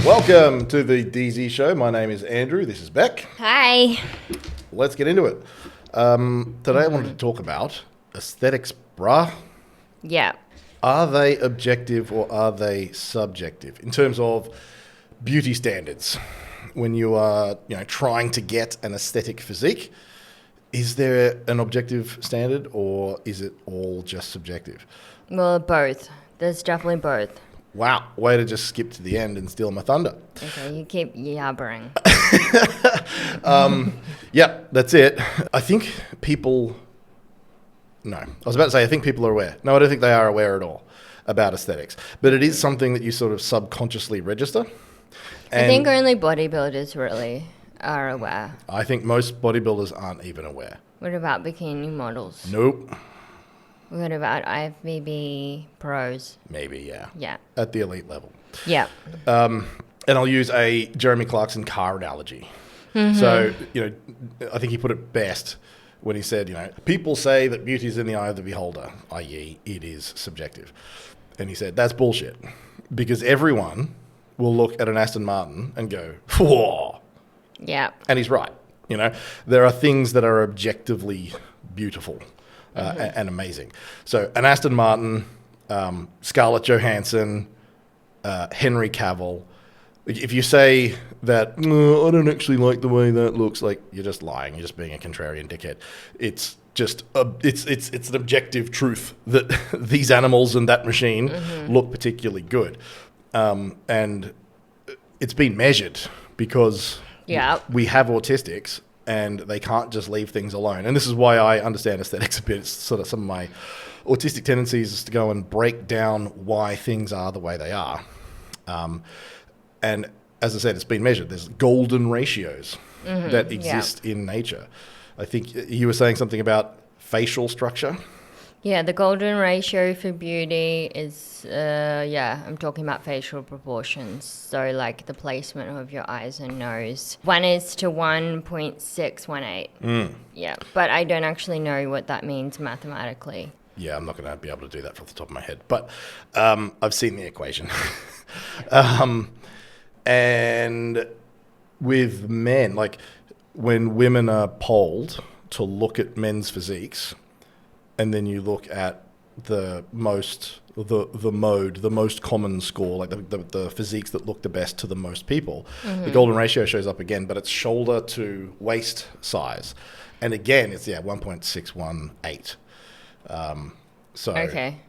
Welcome to the DZ Show. My name is Andrew. This is Beck. Hi. Let's get into it. Today I wanted to talk about aesthetics, bruh. Yeah. Are they objective or are they subjective in terms of beauty standards? When you are, trying to get an aesthetic physique, is there an objective standard or is it all just subjective? Well, both. There's definitely both. Wow, way to just skip to the end and steal my thunder. Okay, you keep yabbering. Yeah, that's it. I think people... No, I was about to say I think people are aware. No, I don't think they are aware at all about aesthetics. But it is something that you sort of subconsciously register. And I think only bodybuilders really are aware. I think most bodybuilders aren't even aware. What about bikini models? Nope. What about IFBB pros? Maybe, yeah. Yeah. At the elite level. Yeah. And I'll use a Jeremy Clarkson car analogy. Mm-hmm. So, I think he put it best when he said, people say that beauty is in the eye of the beholder, i.e. it is subjective. And he said, that's bullshit. Because everyone will look at an Aston Martin and go, whoa. Yeah. And he's right. There are things that are objectively beautiful and amazing. So an Aston Martin, Scarlett Johansson, Henry Cavill. If you say that, I don't actually like the way that looks, like you're just lying. You're just being a contrarian dickhead. It's just it's an objective truth that these animals and that machine look particularly good, and it's been measured because we have autistics. And they can't just leave things alone. And this is why I understand aesthetics a bit. It's sort of some of my autistic tendencies is to go and break down why things are the way they are. And as I said, it's been measured. There's golden ratios that exist in nature. I think you were saying something about facial structure. Yeah, the golden ratio for beauty is, I'm talking about facial proportions. So like the placement of your eyes and nose. 1 is to 1.618. Yeah, but I don't actually know what that means mathematically. Yeah, I'm not going to be able to do that off the top of my head. But I've seen the equation. And with men, like when women are polled to look at men's physiques, and then you look at the most common score, like the physiques that look the best to the most people. The golden ratio shows up again, but it's shoulder to waist size. And again, it's 1.618. So,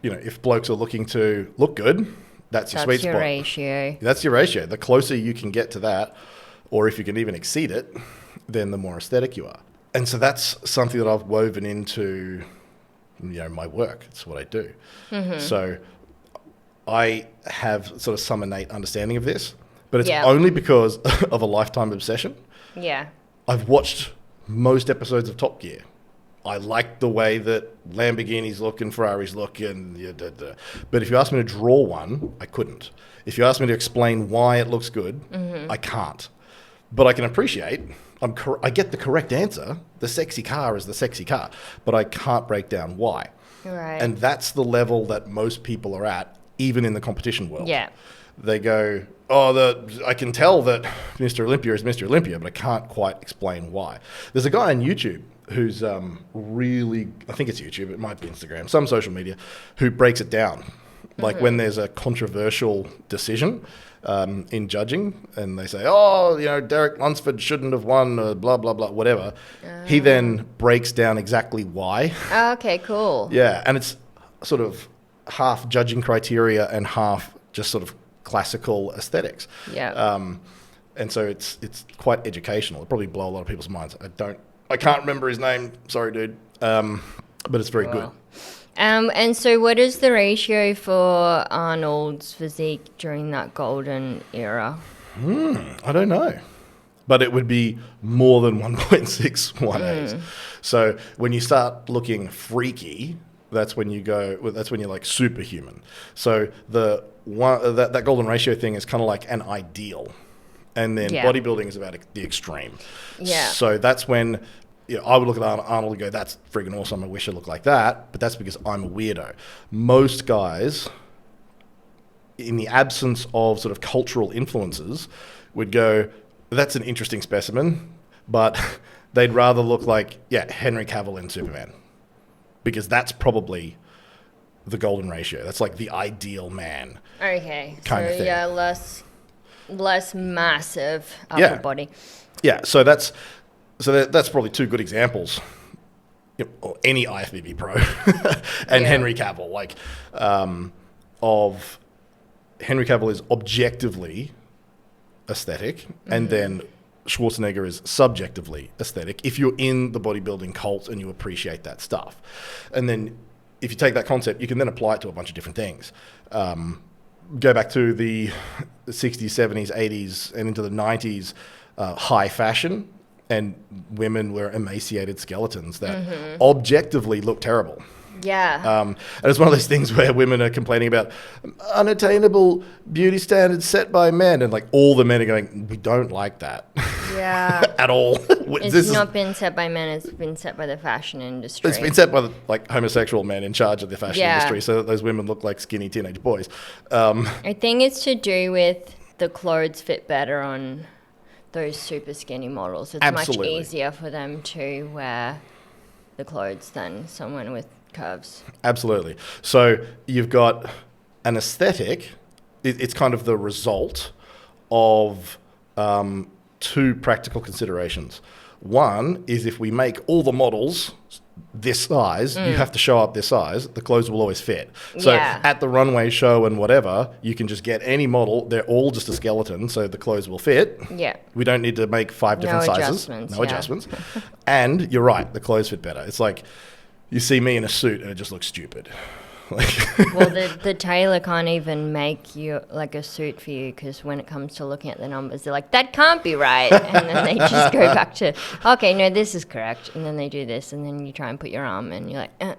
if blokes are looking to look good, that's your sweet spot. Ratio. That's your ratio. The closer you can get to that, or if you can even exceed it, then the more aesthetic you are. And so that's something that I've woven into my work. It's what I do. So I have sort of some innate understanding of this, but it's only because of a lifetime obsession. Yeah. I've watched most episodes of Top Gear. I like the way that Lamborghinis look and Ferraris look, but if you asked me to draw one, I couldn't. If you asked me to explain why it looks good, I can't. But I can appreciate... I get the correct answer. The sexy car is the sexy car, but I can't break down why. Right. And that's the level that most people are at, even in the competition world. Yeah. They go, I can tell that Mr. Olympia is Mr. Olympia, but I can't quite explain why. There's a guy on YouTube who's really, I think it's YouTube, it might be Instagram, some social media, who breaks it down. Like when there's a controversial decision in judging and they say, Derek Lunsford shouldn't have won, blah, blah, blah, whatever. He then breaks down exactly why. Oh, okay, cool. Yeah, and it's sort of half judging criteria and half just sort of classical aesthetics. Yeah. And so it's quite educational. It'll probably blow a lot of people's minds. I can't remember his name. Sorry, dude. But it's very good. And so what is the ratio for Arnold's physique during that golden era? I don't know. But it would be more than 1.618. So when you start looking freaky, that's when you're like superhuman. So that golden ratio thing is kind of like an ideal. And then bodybuilding is about the extreme. Yeah. So that's when... I would look at Arnold and go, that's friggin' awesome. I wish I looked like that. But that's because I'm a weirdo. Most guys in the absence of sort of cultural influences, would go, that's an interesting specimen, but they'd rather look like, Henry Cavill in Superman. Because that's probably the golden ratio. That's like the ideal man. Okay. Kind of thing. Yeah, less massive upper body. Yeah, so that's probably two good examples. Or any IFBB pro and Henry Cavill, of Henry Cavill is objectively aesthetic, and then Schwarzenegger is subjectively aesthetic if you're in the bodybuilding cult and you appreciate that stuff. And then if you take that concept, you can then apply it to a bunch of different things. Go back to the 60s, 70s, 80s, and into the 90s, high fashion, and women were emaciated skeletons that objectively look terrible. Yeah. And it's one of those things where women are complaining about unattainable beauty standards set by men, and like all the men are going, we don't like that. Yeah. At all. It's not been set by men, it's been set by the fashion industry. It's been set by homosexual men in charge of the fashion industry, so that those women look like skinny teenage boys. I think it's to do with the clothes fit better on those super skinny models. It's Absolutely. much easier for them to wear the clothes than someone with curves. Absolutely. So you've got an aesthetic. It's kind of the result of two practical considerations. One is if we make all the models this size, you have to show up this size, the clothes will always fit. So at the runway show and whatever, you can just get any model. They're all just a skeleton, so the clothes will fit. Yeah. We don't need to make 5 different sizes. No adjustments. And you're right, the clothes fit better. It's like you see me in a suit and it just looks stupid. Well, the tailor can't even make you like a suit for you, because when it comes to looking at the numbers, they're like, that can't be right, and then they just go back to, okay, no, this is correct, and then they do this, and then you try and put your arm in, and you're like,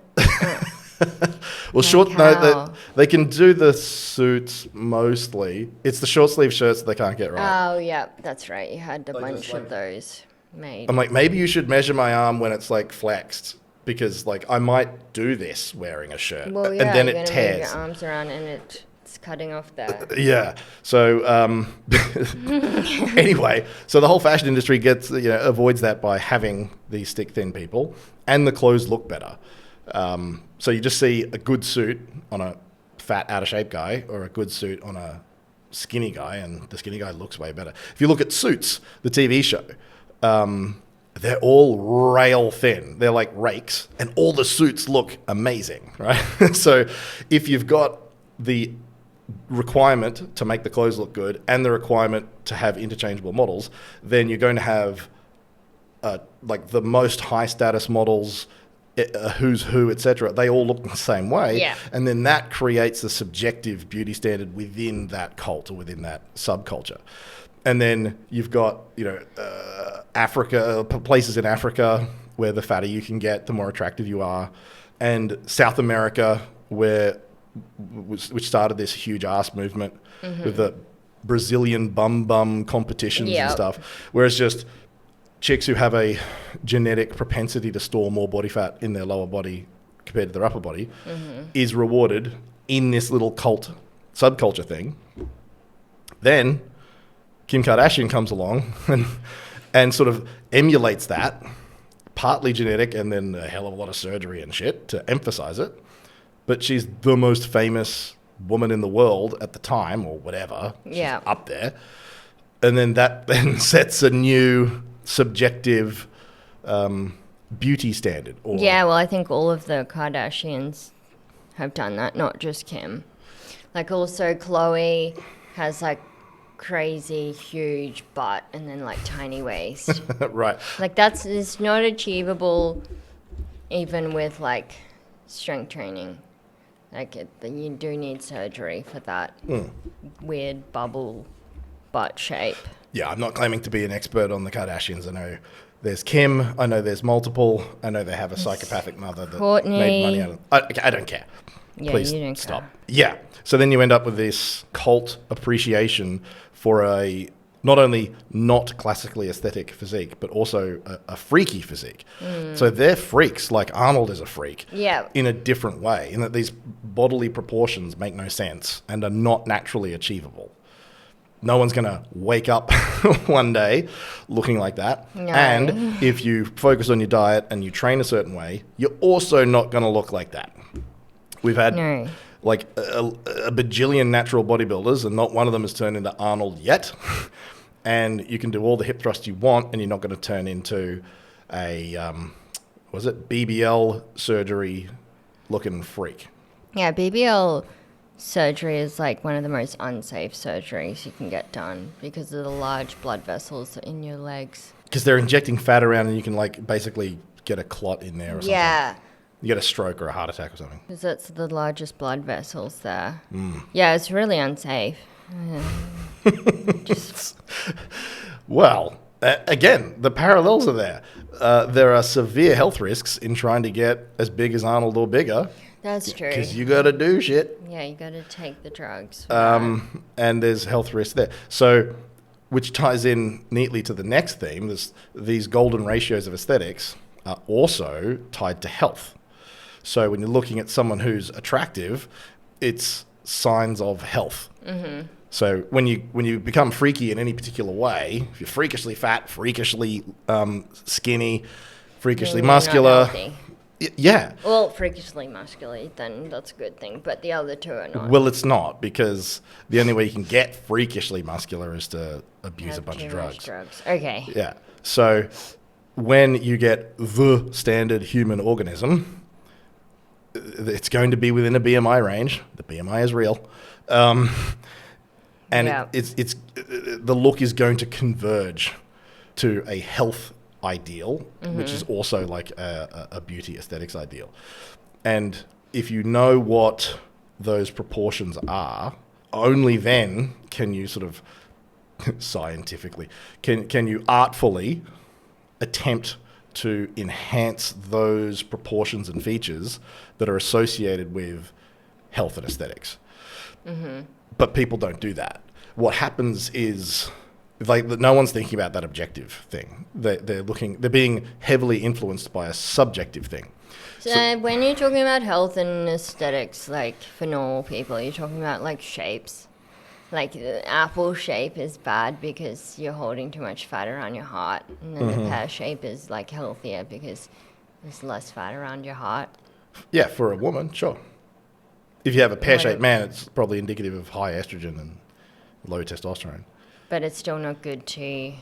Well, they can do the suits mostly. It's the short sleeve shirts that they can't get right. Oh yeah, that's right. You had a bunch of those made. I'm like, maybe you should measure my arm when it's like flexed. Because I might do this wearing a shirt, well, and then it tears. Move your arms around and it's cutting off there. Yeah. So anyway, so the whole fashion industry avoids that by having these stick thin people, and the clothes look better. So you just see a good suit on a fat, out of shape guy, or a good suit on a skinny guy, and the skinny guy looks way better. If you look at Suits, the TV show. They're all rail thin. They're like rakes, and all the suits look amazing, right? So if you've got the requirement to make the clothes look good and the requirement to have interchangeable models, then you're going to have the most high status models, who's who, etc. They all look the same way. Yeah. And then that creates the subjective beauty standard within that cult or within that subculture. And then you've got, Africa, places in Africa where the fatter you can get, the more attractive you are. And South America, which started this huge ass movement with the Brazilian bum competitions and stuff. Whereas just chicks who have a genetic propensity to store more body fat in their lower body compared to their upper body is rewarded in this little cult subculture thing. Then Kim Kardashian comes along and sort of emulates that, partly genetic and then a hell of a lot of surgery and shit to emphasize it. But she's the most famous woman in the world at the time, or whatever. She's up there. And then that then sets a new subjective beauty standard. Well, I think all of the Kardashians have done that, not just Kim. Like also Khloe has crazy huge butt and then tiny waist. Right. It's not achievable even with strength training. You do need surgery for that weird bubble butt shape. Yeah, I'm not claiming to be an expert on the Kardashians. I know there's Kim. I know there's multiple. I know they have a psychopathic mother that made money out of it. I don't care. Yeah, Please you don't stop. care. Yeah. So then you end up with this cult appreciation for a not only not classically aesthetic physique, but also a freaky physique. So they're freaks, like Arnold is a freak, in a different way, in that these bodily proportions make no sense and are not naturally achievable. No one's going to wake up one day looking like that. No. And if you focus on your diet and you train a certain way, you're also not going to look like that. We've had like a bajillion natural bodybuilders, and not one of them has turned into Arnold yet. And you can do all the hip thrust you want, and you're not going to turn into a, BBL surgery looking freak. Yeah, BBL surgery is like one of the most unsafe surgeries you can get done because of the large blood vessels in your legs. Because they're injecting fat around, and you can like basically get a clot in there or something. Yeah. You get a stroke or a heart attack or something. Because that's the largest blood vessels there. Yeah, it's really unsafe. Well, again, the parallels are there. There are severe health risks in trying to get as big as Arnold or bigger. That's true. Because you got to do shit. Yeah, you got to take the drugs. And there's health risks there. So, which ties in neatly to the next theme. These golden ratios of aesthetics are also tied to health. So when you're looking at someone who's attractive, it's signs of health. Mm-hmm. So when you become freaky in any particular way, if you're freakishly fat, freakishly skinny, freakishly muscular, yeah. Well, freakishly muscular, then that's a good thing. But the other two are not. Well, it's not, because the only way you can get freakishly muscular is to abuse a bunch of drugs. Okay. Yeah. So when you get the standard human organism, it's going to be within a BMI range. The BMI is real. And it's the look is going to converge to a health ideal, which is also like a beauty aesthetics ideal. And if you know what those proportions are, only then can you sort of scientifically, can you artfully attempt to enhance those proportions and features that are associated with health and aesthetics. But people don't do that. What happens is, like, no one's thinking about that objective thing. They're being heavily influenced by a subjective thing. So when you're talking about health and aesthetics, like for normal people, you're talking about like shapes. Like the apple shape is bad because you're holding too much fat around your heart, and then the pear shape is like healthier because there's less fat around your heart. Yeah, for a woman, sure. If you have a pear-shaped man, it's probably indicative of high estrogen and low testosterone. But it's still not good to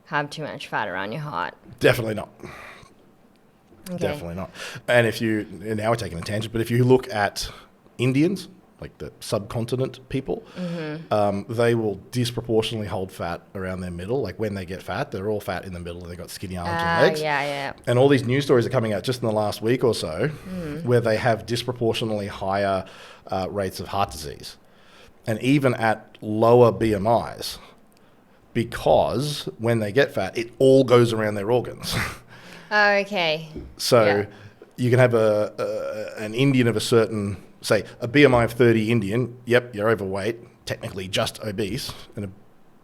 have too much fat around your heart. Definitely not. Okay. Definitely not. And now we're taking a tangent, but if you look at Indians, like the subcontinent people, they will disproportionately hold fat around their middle. Like when they get fat, they're all fat in the middle. They've got skinny arms and legs. Yeah. And all these news stories are coming out just in the last week or so, where they have disproportionately higher rates of heart disease. And even at lower BMIs, because when they get fat, it all goes around their organs. Okay. So you can have an Indian of a certain, say, a BMI of 30 Indian, yep, you're overweight, technically just obese, and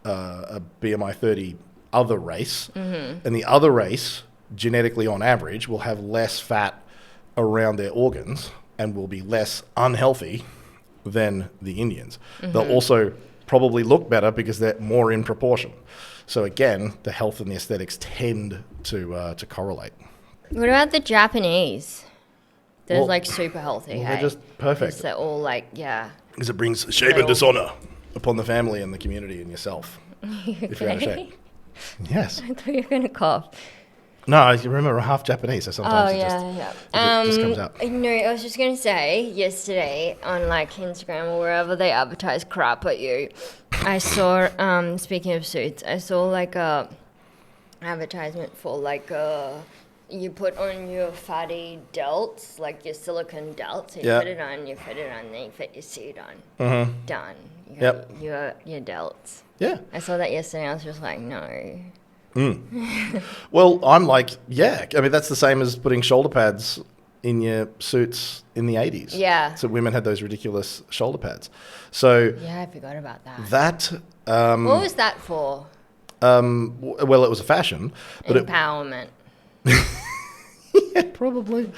a BMI 30 other race. And the other race, genetically on average, will have less fat around their organs and will be less unhealthy than the Indians. They'll also probably look better because they're more in proportion. So again, the health and the aesthetics tend to correlate. What about the Japanese? They're like super healthy. Well, they're just perfect. They're all like, Because it brings shame and dishonor upon the family and the community and yourself. If you're out of shape. Yes. I thought you were going to cough. No, you remember, I'm half Japanese, so sometimes it just comes out. No, I was just going to say, yesterday on like Instagram or wherever they advertise crap at you, I saw, speaking of suits, I saw like a advertisement for like you put on your fatty delts, like your silicone delts, you put it on, then you fit your suit on. Done. Your delts. Yeah. I saw that yesterday, I was just like, no. Well, I'm like, I mean, that's the same as putting shoulder pads in your suits in the 80s. Yeah. So women had those ridiculous shoulder pads. So Yeah, I forgot about that. that... What was that for? well, it was a fashion. But Empowerment. Yeah, probably.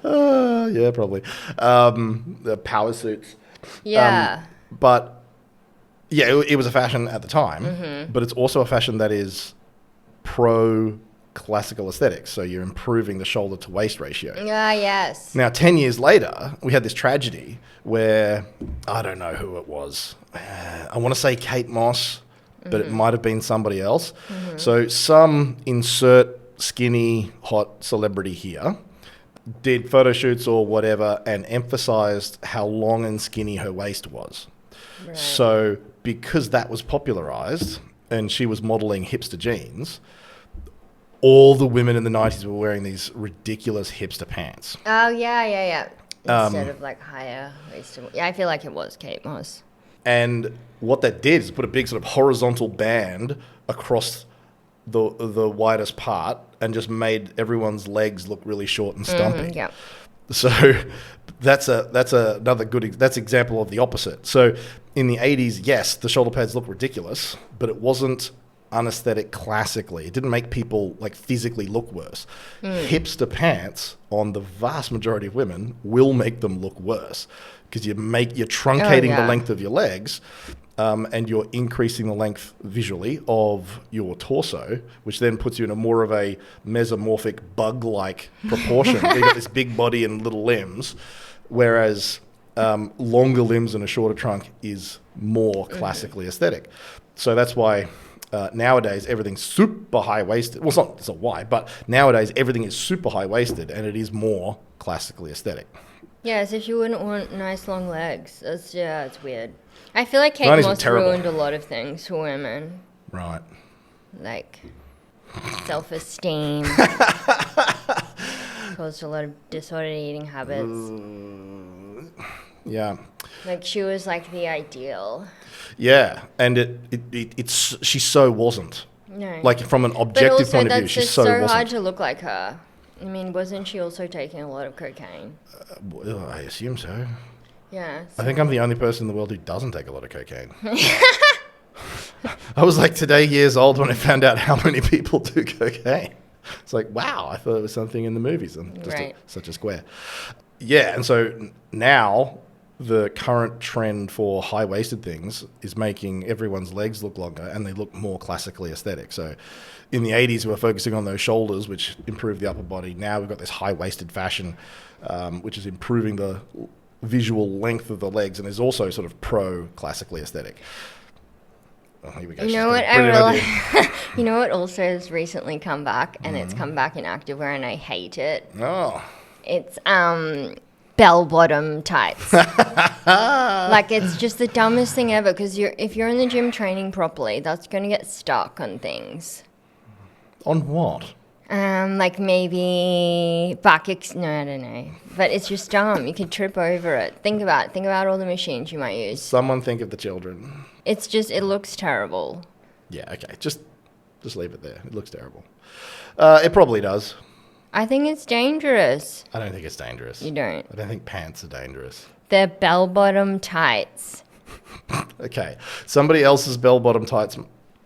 Probably. The power suits. Yeah. But yeah, it was a fashion at the time, but it's also a fashion that is pro classical aesthetics. So you're improving the shoulder to waist ratio. Yeah, yes. Now, 10 years later, we had this tragedy where I don't know who it was. I want to say Kate Moss, but it might have been somebody else. So some insert skinny hot celebrity here did photo shoots or whatever and emphasized how long and skinny her waist was. Right. So because that was popularized and she was modeling hipster jeans, all the women in the 90s were wearing these ridiculous hipster pants. Oh, yeah. Instead of like higher waisted. Yeah, I feel like it was Kate Moss. And what that did is put a big sort of horizontal band across the widest part and just made everyone's legs look really short and stumpy. Yeah. So that's another good that's example of the opposite. So in the 80s, yes, the shoulder pads look ridiculous, but it wasn't unaesthetic classically. It didn't make people like physically look worse. Hipster pants on the vast majority of women will make them look worse because you're truncating the length of your legs. And you're increasing the length visually of your torso, which then puts you in a more of a mesomorphic bug-like proportion. You've got this big body and little limbs, whereas longer limbs and a shorter trunk is more classically aesthetic. So that's why nowadays everything's super high-waisted. Well, it's not why, but nowadays everything is super high-waisted and it is more classically aesthetic. Yeah, as if you wouldn't want nice long legs. It's weird. I feel like Kate 90s were Moss terrible. ruined a lot of things for women. Right. Like self-esteem. Caused a lot of disordered eating habits. Yeah. Like she was like the ideal. Yeah, and she so wasn't. No. Like from an But objective also point of view, that's she just so so wasn't. hard to look like her. I mean, wasn't she also taking a lot of cocaine? Well, I assume so. Yeah. I think I'm the only person in the world who doesn't take a lot of cocaine. I was like today years old when I found out how many people do cocaine. It's like, wow, I thought it was something in the movies. I'm just such a square. Yeah, and so now the current trend for high-waisted things is making everyone's legs look longer and they look more classically aesthetic. So in the 80s, we were focusing on those shoulders, which improved the upper body. Now we've got this high-waisted fashion, which is improving the visual length of the legs and is also sort of pro-classically aesthetic. Oh, here we go. You know what I realized? You know what also has recently come back, and it's come back in activewear, and I hate it. Oh. It's bell-bottom tights. Like it's just the dumbest thing ever. Because if you're in the gym training properly, that's going to get stuck on things. On what? Like maybe no, I don't know. But it's just dumb. You could trip over it. Think about all the machines you might use. Someone think of the children. It's just, it looks terrible. Yeah, okay. Just leave it there. It looks terrible. It probably does. I think it's dangerous. I don't think it's dangerous. You don't? I don't think pants are dangerous. They're bell-bottom tights. Okay. Somebody else's bell-bottom tights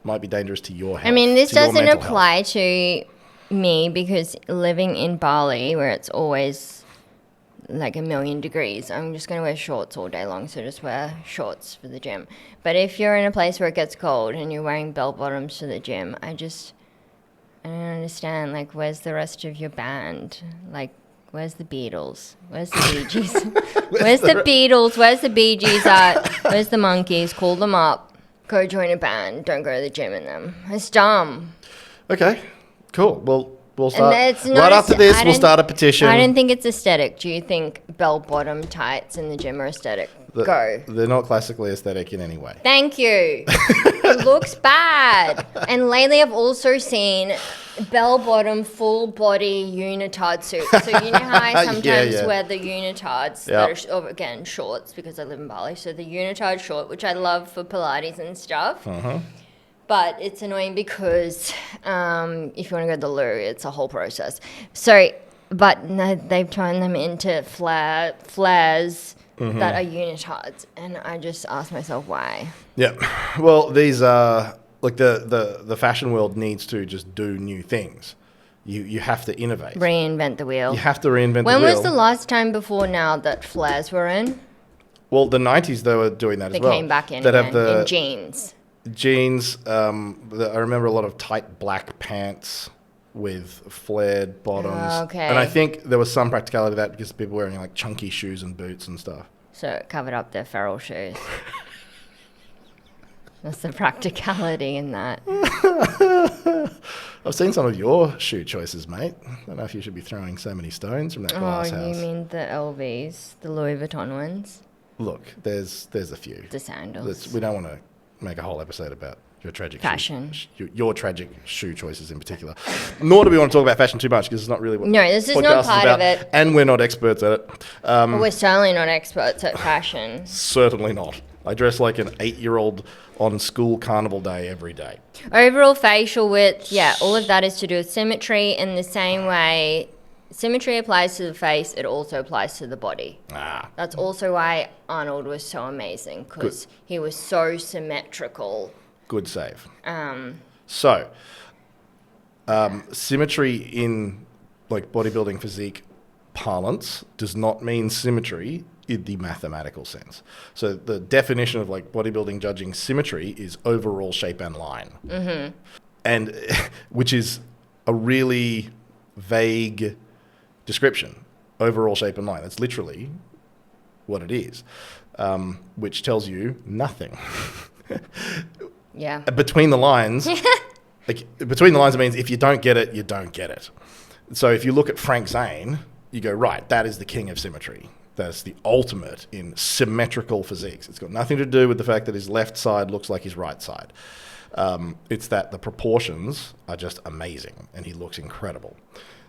might be dangerous to your health. I mean, this to your doesn't mental apply health. to me because living in Bali, where it's always like 1,000,000 degrees, I'm just going to wear shorts all day long, so just wear shorts for the gym. But if you're in a place where it gets cold and you're wearing bell-bottoms to the gym, I don't understand. Like, where's the rest of your band? Like, where's the Beatles? Where's the Bee Gees? Where's the Beatles? Where's the Bee Gees at? Where's the Monkeys? Call them up. Go join a band. Don't go to the gym in them. It's dumb. Okay, cool. Well, we'll start. It's not right after this, we'll start a petition. I don't think it's aesthetic. Do you think bell-bottom tights in the gym are aesthetic? Go. They're not classically aesthetic in any way. Thank you. It looks bad. And lately I've also seen bell-bottom full-body unitard suits. So you know how I sometimes wear the unitards that are, again, shorts because I live in Bali. So the unitard short, which I love for Pilates and stuff. But it's annoying because if you want to go to the loo, it's a whole process. So But no, they've turned them into flares that are unitards, and I just ask myself why. Yeah. Well, these are like the fashion world needs to just do new things. You have to innovate. Reinvent the wheel. You have to reinvent the wheel. When was the last time before now that flares were in? Well, the 90s, they were doing that They as well. came back in That again, have the in jeans. jeans. I remember a lot of tight black pants with flared bottoms. Okay. And I think there was some practicality to that because people were wearing like chunky shoes and boots and stuff. So it covered up their feral shoes. That's the practicality in that. I've seen some of your shoe choices, mate. I don't know if you should be throwing so many stones from that glass Oh, house. you mean the LVs, the Louis Vuitton ones? Look, there's a few. The sandals. We don't want to make a whole episode about your tragic Fashion. your tragic shoe choices in particular. Nor do we want to talk about fashion too much because it's not really what No, this is podcast not part about, of it. and we're not experts at it. But we're certainly not experts at fashion. Certainly not. I dress like an 8-year-old on school carnival day every day. Overall facial width, yeah, all of that is to do with symmetry. In the same way symmetry applies to the face, it also applies to the body. That's also why Arnold was so amazing, because he was so symmetrical. Good save. So, symmetry in like bodybuilding physique parlance does not mean symmetry in the mathematical sense. So the definition of like bodybuilding judging symmetry is overall shape and line. Mm-hmm. And which is a really vague description. Overall shape and line. That's literally what it is, which tells you nothing. Yeah. Between the lines, between the lines, it means if you don't get it, you don't get it. So if you look at Frank Zane, you go, right, that is the king of symmetry. That's the ultimate in symmetrical physiques. It's got nothing to do with the fact that his left side looks like his right side. It's that the proportions are just amazing and he looks incredible.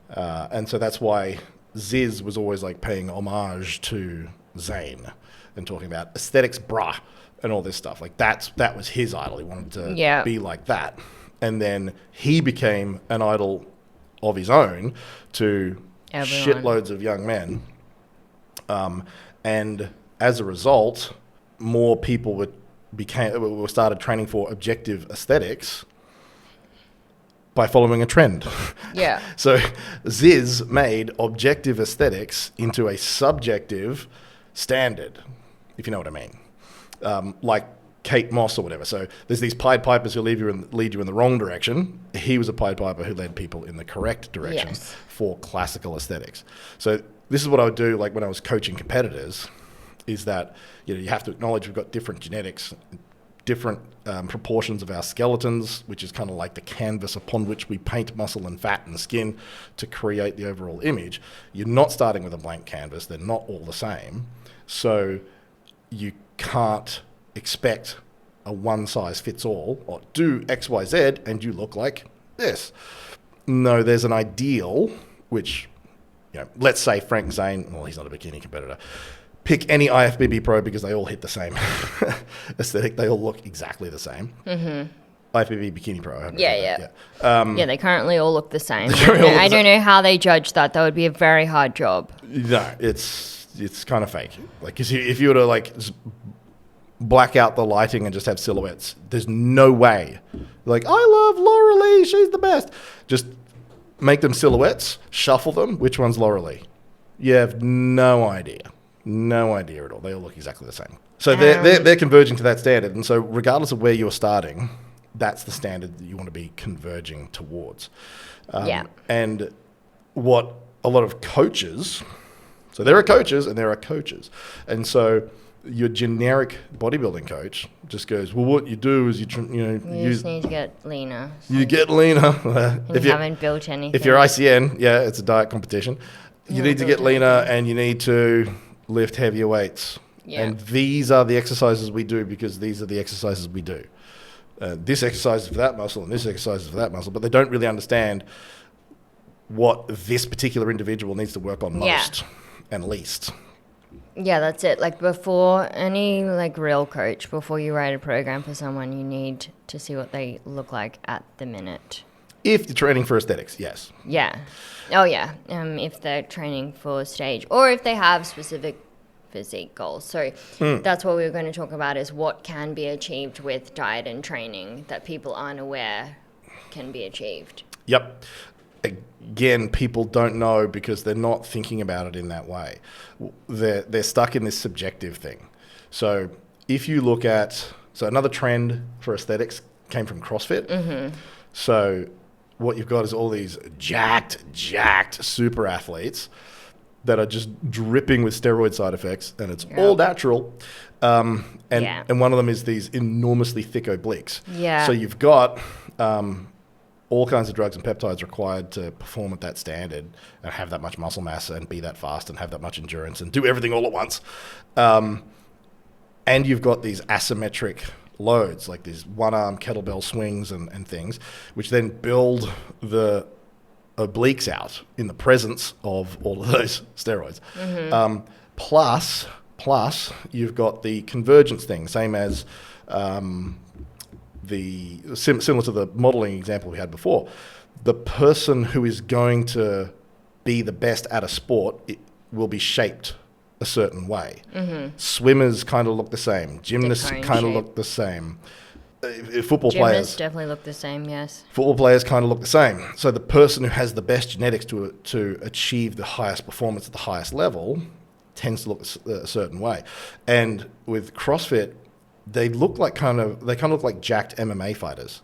And so that's why Ziz was always like paying homage to Zane and talking about aesthetics, brah, and all this stuff. Like that was his idol. He wanted to be like that. And then he became an idol of his own to shitloads of young men. And as a result, more people were started training for objective aesthetics by following a trend. Yeah. So Ziz made objective aesthetics into a subjective standard, if you know what I mean. Like Kate Moss or whatever. So there's these Pied Pipers who lead you in the wrong direction. He was a Pied Piper who led people in the correct direction for classical aesthetics. So this is what I would do, like when I was coaching competitors, is that you have to acknowledge we've got different genetics, different proportions of our skeletons, which is kind of like the canvas upon which we paint muscle and fat and skin to create the overall image. You're not starting with a blank canvas. They're not all the same. So you can't expect a one-size-fits-all, or do X, Y, Z, and you look like this. No, there's an ideal, which, let's say Frank Zane, well, he's not a bikini competitor. Pick any IFBB pro because they all hit the same aesthetic. They all look exactly the same. Mm-hmm. IFBB bikini pro. Yeah. They currently all look the same. I don't know how they judge that. That would be a very hard job. No, it's kind of fake. Like, cause if you were to like black out the lighting and just have silhouettes, there's no way. Like, I love Laura Lee, she's the best. Just make them silhouettes, shuffle them. Which one's Laura Lee? You have no idea. No idea at all. They all look exactly the same. So they're converging to that standard. And so regardless of where you're starting, that's the standard that you want to be converging towards. And what a lot of coaches, so there are coaches and there are coaches. And so your generic bodybuilding coach just goes, well, what you do is you just need to get leaner. You get leaner. And you haven't built anything. If you're ICN, it's a diet competition. You need to get leaner and you need to lift heavier weights. Yeah. And these are the exercises we do because these are the exercises we do. This exercise is for that muscle and this exercise is for that muscle, but they don't really understand what this particular individual needs to work on most and least. Yeah, that's it. Like before any real coach, before you write a program for someone, you need to see what they look like at the minute. If you're training for aesthetics, yes. Yeah. Oh, yeah. If they're training for stage or if they have specific physique goals. So that's what we were going to talk about is what can be achieved with diet and training that people aren't aware can be achieved. Yep. Again, people don't know because they're not thinking about it in that way. They're stuck in this subjective thing. So if you look at, so another trend for aesthetics came from CrossFit. Mm-hmm. So what you've got is all these jacked super athletes that are just dripping with steroid side effects, and it's all natural. And one of them is these enormously thick obliques. Yeah. So you've got all kinds of drugs and peptides required to perform at that standard and have that much muscle mass and be that fast and have that much endurance and do everything all at once. And you've got these asymmetric loads, like these one-arm kettlebell swings and things, which then build the obliques out in the presence of all of those steroids. Mm-hmm. Plus, you've got the convergence thing, same as similar to the modeling example we had before. The person who is going to be the best at a sport will be shaped a certain way. Mm-hmm. Swimmers kind of look the same. Gymnasts kind of look the same. Football players definitely look the same, yes. Football players kind of look the same. So the person who has the best genetics to achieve the highest performance at the highest level tends to look a certain way. And with CrossFit, they kind of look like jacked MMA fighters.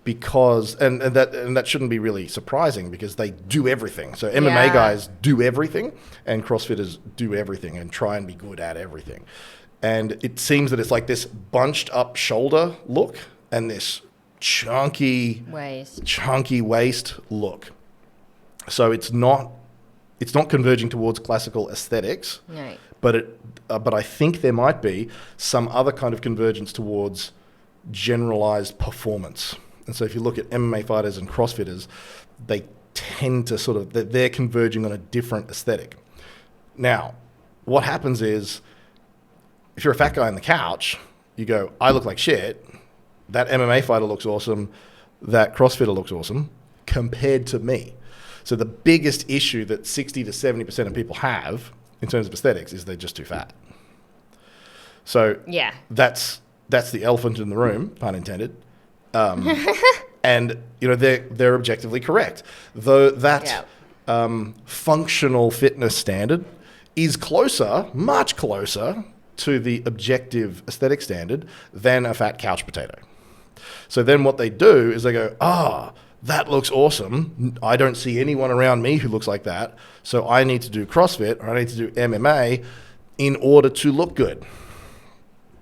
Because and that shouldn't be really surprising because they do everything. So MMA guys do everything, and CrossFitters do everything and try and be good at everything. And it seems that it's like this bunched up shoulder look and this chunky waist look. So it's not converging towards classical aesthetics. No. But I think there might be some other kind of convergence towards generalized performance. And so if you look at MMA fighters and CrossFitters, they tend to they're converging on a different aesthetic. Now, what happens is, if you're a fat guy on the couch, you go, I look like shit. That MMA fighter looks awesome. That CrossFitter looks awesome compared to me. So the biggest issue that 60 to 70% of people have in terms of aesthetics is they're just too fat. So that's the elephant in the room, pun intended. And they're objectively correct. Though that functional fitness standard is much closer to the objective aesthetic standard than a fat couch potato. So then what they do is they go, that looks awesome. I don't see anyone around me who looks like that. So I need to do CrossFit or I need to do MMA in order to look good.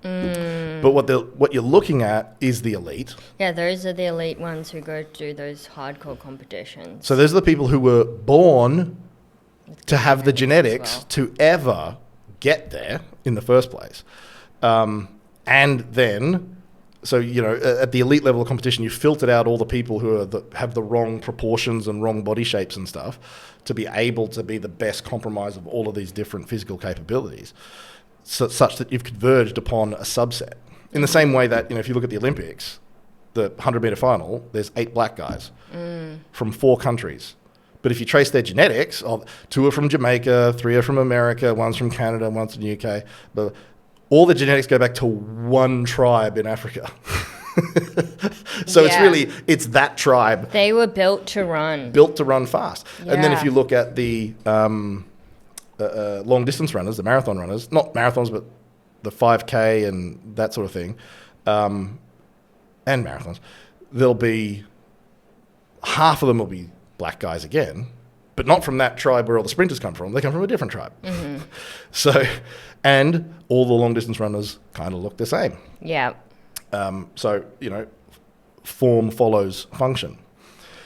But what you're looking at is the elite. Yeah, those are the elite ones who go to those hardcore competitions. So those are the people who were born to have the genetics to ever get there in the first place. And then, at the elite level of competition, you filtered out all the people who have the wrong proportions and wrong body shapes and stuff to be able to be the best compromise of all of these different physical capabilities. Such that you've converged upon a subset. In the same way that, if you look at the Olympics, the 100-meter final, there's 8 black guys from 4 countries. But if you trace their genetics, 2 are from Jamaica, 3 are from America, 1's from Canada, 1's from the UK. But all the genetics go back to one tribe in Africa. So it's that tribe. They were built to run. Built to run fast. Yeah. And then if you look at the long distance runners, the marathon runners, not marathons, but the 5K and that sort of thing, and marathons, there'll be half of them will be black guys again, but not from that tribe where all the sprinters come from. They come from a different tribe. Mm-hmm. So, and all the long distance runners kind of look the same. Yeah. Form follows function.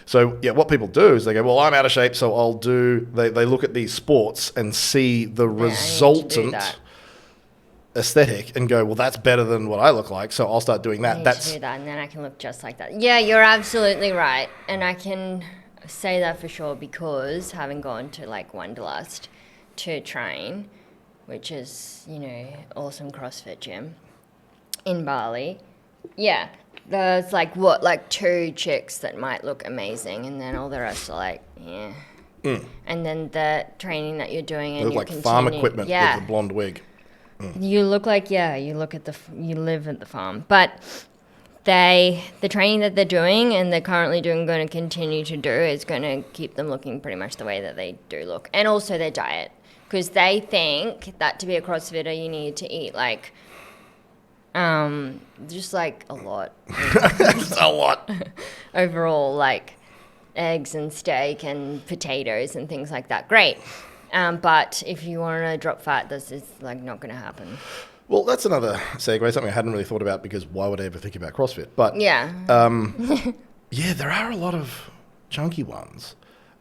So, what people do is they go, well, I'm out of shape, so I'll do... They look at these sports and see the resultant aesthetic and go, well, that's better than what I look like, so I'll start doing that. I need to do that, and then I can look just like that. Yeah, you're absolutely right. And I can say that for sure because having gone to, Wanderlust to train, which is, awesome CrossFit gym in Bali, there's like 2 chicks that might look amazing, and then all the rest are like, yeah. And then the training that you're doing, and They look like farm equipment with a blonde wig. You look like, you live at the farm. But the training that they're doing and they're currently doing, going to continue to do, is going to keep them looking pretty much the way that they do look. And also their diet, because they think that to be a CrossFitter, you need to eat like, just like a lot. A lot. Overall, like eggs and steak and potatoes and things like that. Great. But if you want to drop fat, this is like not going to happen. Well, that's another segue, something I hadn't really thought about, because why would I ever think about CrossFit? But yeah, there are a lot of chunky ones.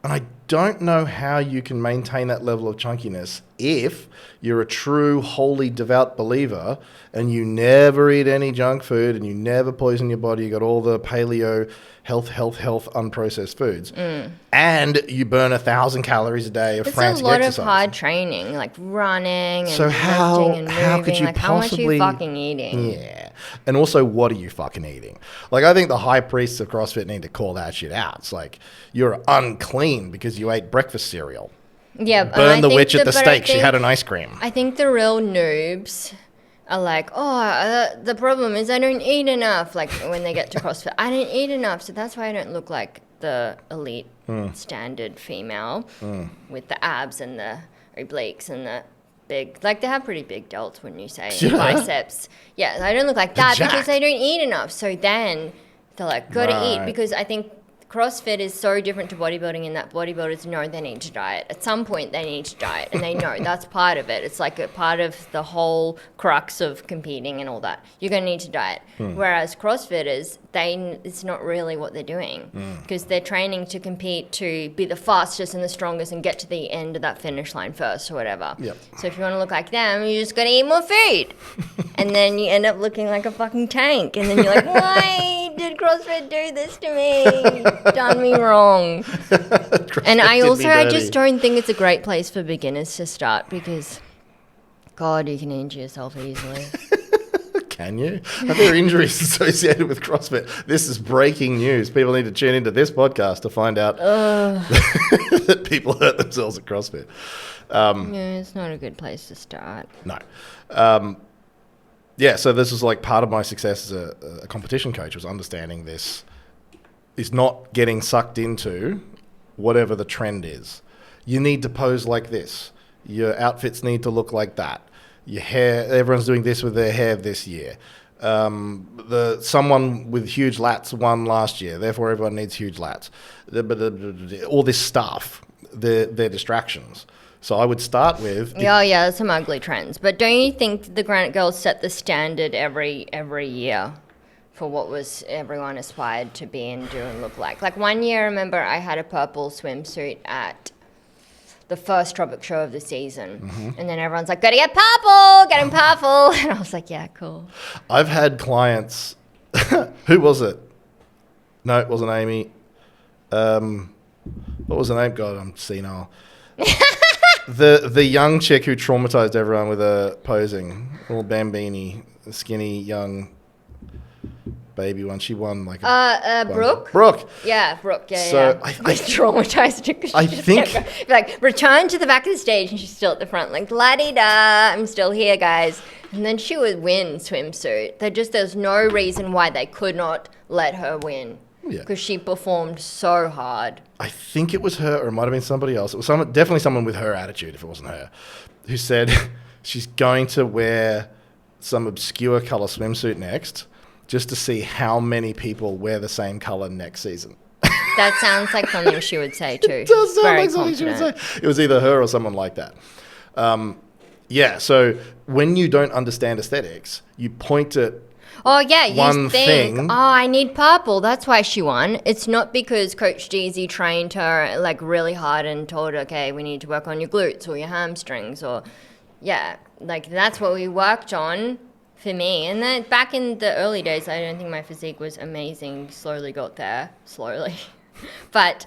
And I don't know how you can maintain that level of chunkiness if you're a true, holy, devout believer and you never eat any junk food and you never poison your body. You got all the paleo, health, unprocessed foods. And you burn 1,000 calories a day of frantic exercise. It's a lot of hard training, like running and so lifting and moving. How could you like, possibly... how much are you fucking eating? Yeah. And also, what are you fucking eating? Like, I think the high priests of CrossFit need to call that shit out. It's like, you're unclean because you ate breakfast cereal. Yeah. Burn the witch at the stake. She had an ice cream. I think the real noobs are like, the problem is I don't eat enough. Like, when they get to CrossFit, I don't eat enough. So that's why I don't look like the elite standard female with the abs and the obliques and the big, like they have pretty big delts when you say biceps. Yeah, I don't look like that because I don't eat enough. So then they're like, gotta eat, because I think CrossFit is so different to bodybuilding in that bodybuilders know they need to diet. At some point, they need to diet, and they know that's part of it. It's like a part of the whole crux of competing and all that. You're going to need to diet. Whereas CrossFitters, it's not really what they're doing, because they're training to compete, to be the fastest and the strongest and get to the end of that finish line first or whatever. Yep. So if you want to look like them, you just got to eat more food. And then you end up looking like a fucking tank. And then you're like, why did CrossFit do this to me? Done me wrong. And I just don't think it's a great place for beginners to start, because God, you can injure yourself easily. Can you? Are there injuries associated with CrossFit? This is breaking news. People need to tune into this podcast to find out that people hurt themselves at CrossFit. Yeah, it's not a good place to start. No. So this is like part of my success as a competition coach, was understanding this is not getting sucked into whatever the trend is. You need to pose like this. Your outfits need to look like that. Your hair, everyone's doing this with their hair this year. Someone with huge lats won last year, therefore everyone needs huge lats. All this stuff, they're distractions. So I would start with... Yeah, there's some ugly trends. But don't you think the Granite Girls set the standard every year for what was everyone aspired to be and do and look like? Like one year, I remember I had a purple swimsuit at the first Tropic show of the season. And then everyone's like, gotta get purple, get him purple. And I was like, yeah, cool. I've had clients... Who was it? No, it wasn't Amy. What was her name? God, I'm senile. The young chick who traumatized everyone with her posing, little Bambini, skinny young baby one. She won like Brooke. Brooke. Yeah, Brooke. Yeah, so yeah. I traumatized her because she just kept like return to the back of the stage, and she's still at the front, like la di da. I'm still here, guys. And then she would win swimsuit. There's no reason why they could not let her win. Because she performed so hard. I think it was her, or it might have been somebody else. It was definitely someone with her attitude, if it wasn't her, who said she's going to wear some obscure color swimsuit next, just to see how many people wear the same color next season. That sounds like something she would say too. It does sound like something she would say. It was either her or someone like that. So when you don't understand aesthetics, you point at you think, I need purple, that's why she won. It's not because Coach Deasy trained her like really hard and told her, okay, we need to work on your glutes or your hamstrings, or like that's what we worked on for me. And then back in the early days, I don't think my physique was amazing. Slowly got there, but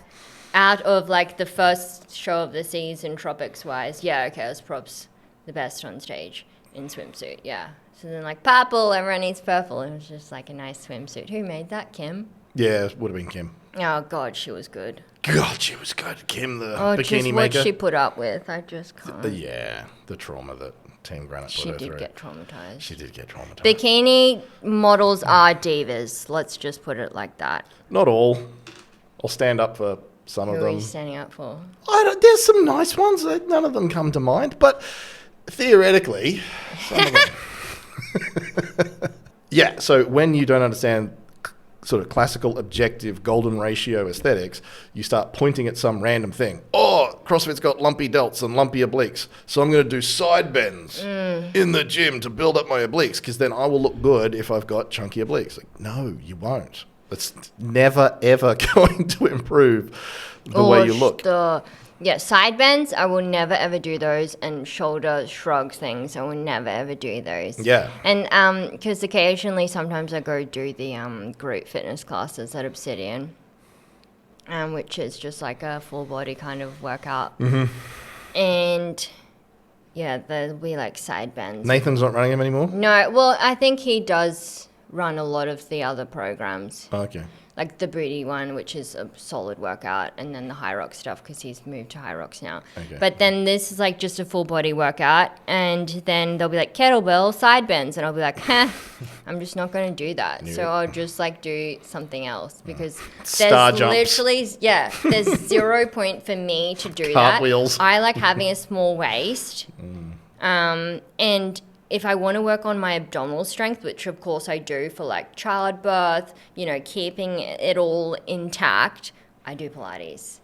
out of like the first show of the season, Tropics wise, I was props the best on stage in swimsuit, So then like purple, everyone needs purple. It was just like a nice swimsuit. Who made that, Kim? Yeah, it would have been Kim. Oh, God, she was good. God, she was good. Kim, the Oh, bikini just maker. what she put up with. I just can't. Yeah, the trauma that Team Granite put She her through. did get traumatized. She did get traumatized. Bikini models are divas. Let's just put it like that. Not all. I'll stand up for some Who of are them. you standing up for? There's some nice ones. None of them come to mind. But theoretically, some of them. Yeah, so when you don't understand sort of classical, objective, golden ratio aesthetics, you start pointing at some random thing. Oh, CrossFit's got lumpy delts and lumpy obliques, so I'm going to do side bends in the gym to build up my obliques, because then I will look good if I've got chunky obliques. Like, no, you won't. It's never, ever going to improve the way you look. Yeah, side bends, I will never ever do those, and shoulder shrug things, I will never ever do those. Yeah. And because occasionally, sometimes I go do the group fitness classes at Obsidian, which is just like a full body kind of workout. Mm-hmm. And yeah, there'll be like side bends. Nathan's not running them anymore? No, well, I think he does run a lot of the other programs. Oh, okay. Like the booty one, which is a solid workout, and then the high rock stuff, because he's moved to high rocks now. Okay. But then this is like just a full body workout, and then they'll be like kettlebell side bends, and I'll be like, I'm just not going to do that. Nope. So I'll just like do something else, because Star there's jumps. literally, there's 0 point for me to do Cartwheels. that. I like having a small waist, and if I want to work on my abdominal strength, which of course I do for like childbirth, keeping it all intact, I do Pilates.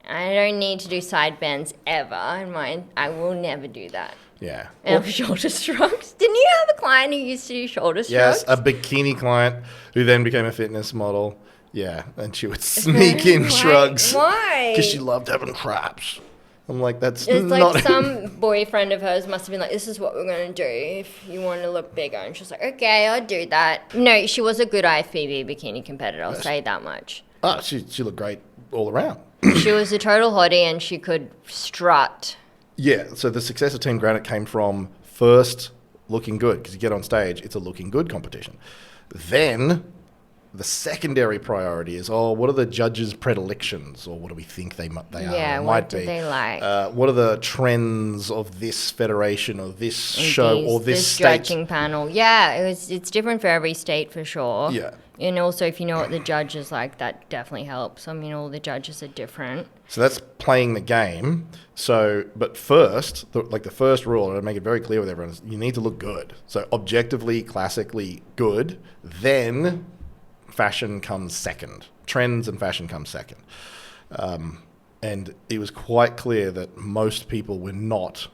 I don't need to do side bends ever. I will never do that. Yeah. And shoulder strokes. Didn't you have a client who used to do shoulder strokes? Yes, a bikini client who then became a fitness model. Yeah, and she would sneak in shrugs. Why? Because she loved having craps. I'm like, that's It's not... like some boyfriend of hers must have been like, this is what we're going to do if you want to look bigger. And she's like, okay, I'll do that. No, she was a good IFBB bikini competitor, I'll say that much. Oh, she looked great all around. She was a total hottie, and she could strut. Yeah, so the success of Team Granite came from first looking good, because you get on stage, it's a looking good competition. Then the secondary priority is, what are the judges' predilections, or what do we think they are? Yeah, what do they like? What are the trends of this federation, or this show, or this state? Judging panel. Yeah, it's different for every state for sure. Yeah. And also, if you know what the judge is like, that definitely helps. I mean, all the judges are different. So that's playing the game. So, but first, the first rule, and I make it very clear with everyone, is you need to look good. So objectively, classically good, then fashion comes second. Trends and fashion come second. And it was quite clear that most people were not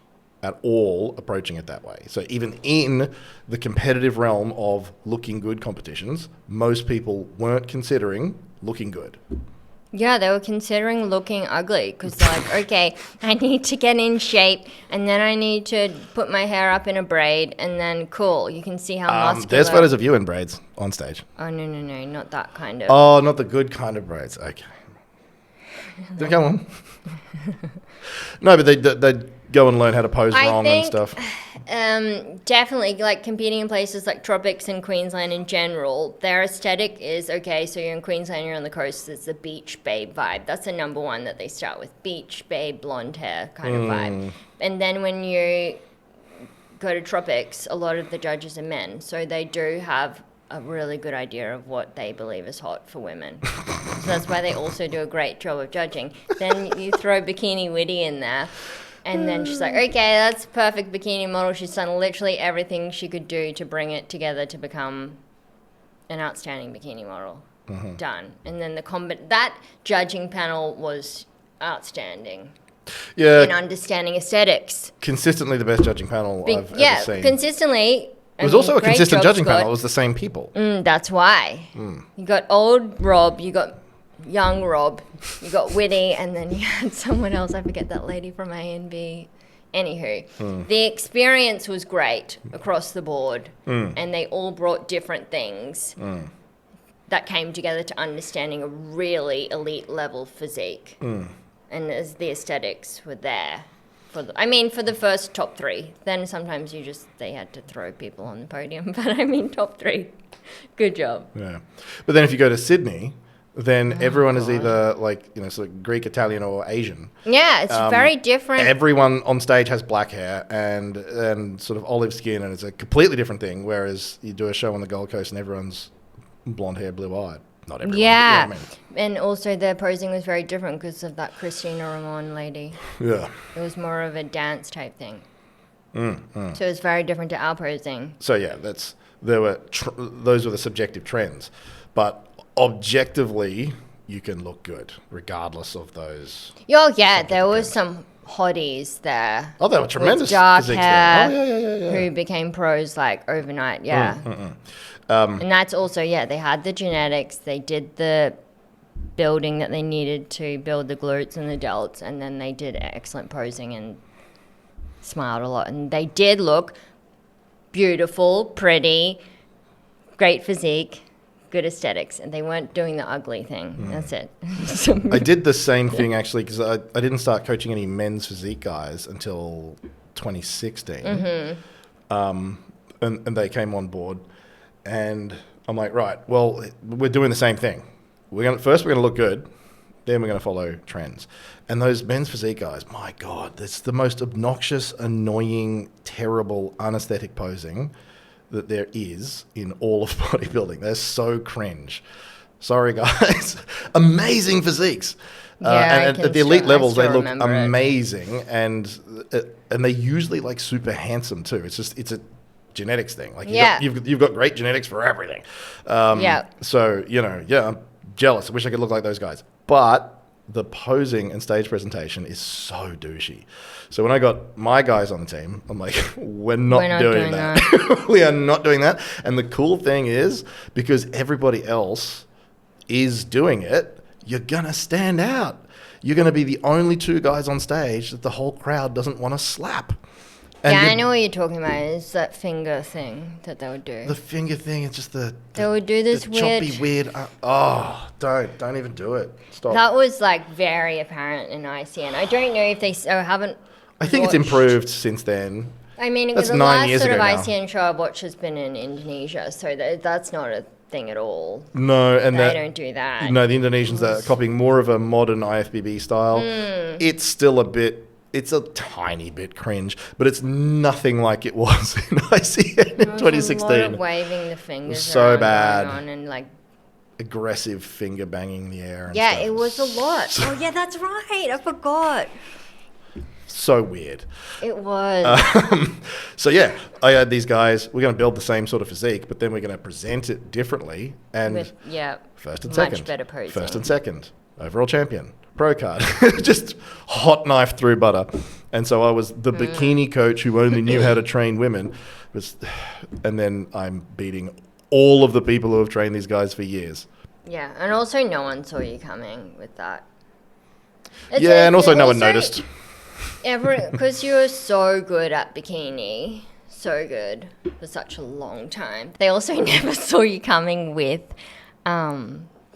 at all approaching it that way. So even in the competitive realm of looking good competitions, most people weren't considering looking good. Yeah, they were considering looking ugly, because they're like, okay, I need to get in shape, and then I need to put my hair up in a braid, and then cool, you can see how muscular. There's photos of you in braids on stage. Oh, no, not that kind of. Oh, not the good kind of braids. Okay. Go on. No, but they go and learn how to pose wrong and stuff. Definitely, like competing in places like tropics and Queensland in general, their aesthetic is, okay, so you're in Queensland, you're on the coast, it's the beach babe vibe. That's the number one that they start with, beach babe, blonde hair kind of vibe. And then when you go to tropics, a lot of the judges are men, so they do have a really good idea of what they believe is hot for women. So that's why they also do a great job of judging. Then you throw Bikini Witty in there, and then she's like, okay, that's a perfect bikini model. She's done literally everything she could do to bring it together to become an outstanding bikini model. Done. And then that judging panel was outstanding. Yeah. In understanding aesthetics. Consistently the best judging panel I've ever seen. Consistently. It was also a consistent judging panel. It was the same people. That's why. You got old Rob, you got young Rob, you got Witty, and then you had someone else. I forget that lady from A&B. Anywho, the experience was great across the board, and they all brought different things that came together to understanding a really elite level physique. And as the aesthetics were there. for the first top 3. Then sometimes they had to throw people on the podium. But top 3. Good job. Yeah. But then if you go to Sydney, then everyone is either sort of Greek, Italian, or Asian. Yeah, it's very different. Everyone on stage has black hair and sort of olive skin, and it's a completely different thing. Whereas you do a show on the Gold Coast and everyone's blonde hair, blue eyed. Not everyone. Yeah, you know what and also their posing was very different because of that Christina Ramon lady. Yeah. It was more of a dance type thing. So it was very different to our posing. So yeah, those were the subjective trends, but objectively, you can look good regardless of those. Oh yeah, there was some hotties there. Oh, they were tremendous. With dark physiques hair. there. Yeah. Who became pros overnight. Yeah. And that's also, they had the genetics. They did the building that they needed to build the glutes and the delts, and then they did excellent posing and smiled a lot. And they did look beautiful, pretty, great physique, good aesthetics, and they weren't doing the ugly thing. That's it. I did the same thing actually because I didn't start coaching any men's physique guys until 2016. And they came on board. And I'm like, right, well, we're doing the same thing. We're going to look good, then we're going to follow trends. And those men's physique guys, my God, that's the most obnoxious, annoying, terrible, unaesthetic posing that there is in all of bodybuilding. They're so cringe. Sorry, guys. Amazing physiques. And at the elite levels, they look amazing. And they're usually super handsome too. It's a genetics thing. You've got great genetics for everything. So, I'm jealous. I wish I could look like those guys. But the posing and stage presentation is so douchey. So when I got my guys on the team, I'm like, we're not doing that. We are not doing that. And the cool thing is, because everybody else is doing it, you're going to stand out. You're going to be the only 2 guys on stage that the whole crowd doesn't want to slap. And I know what you're talking about. It's that finger thing that they would do. The finger thing, it's just they would do this choppy, weird. Don't even do it. Stop. That was very apparent in ICN. I don't know if they haven't. I think it's improved since then. Because the last sort of ICN show I've watched has been in Indonesia, so that's not a thing at all. No, and they don't do that. No, the Indonesians are copying more of a modern IFBB style. It's still it's a tiny bit cringe, but it's nothing like it was in ICN in 2016. A lot of waving the fingers so bad. Going on and aggressive finger banging in the air. And it was a lot. That's right. I forgot. So weird. It was. I had these guys. We're going to build the same sort of physique, but then we're going to present it differently. And first and second. Much better posing. First and second. Overall champion. Pro card. Just hot knife through butter. And so I was the bikini coach who only knew how to train women. And then I'm beating all of the people who have trained these guys for years. Yeah, and also no one saw you coming with that. And also no one noticed. Because you were so good at bikini, so good for such a long time. They also never saw you coming with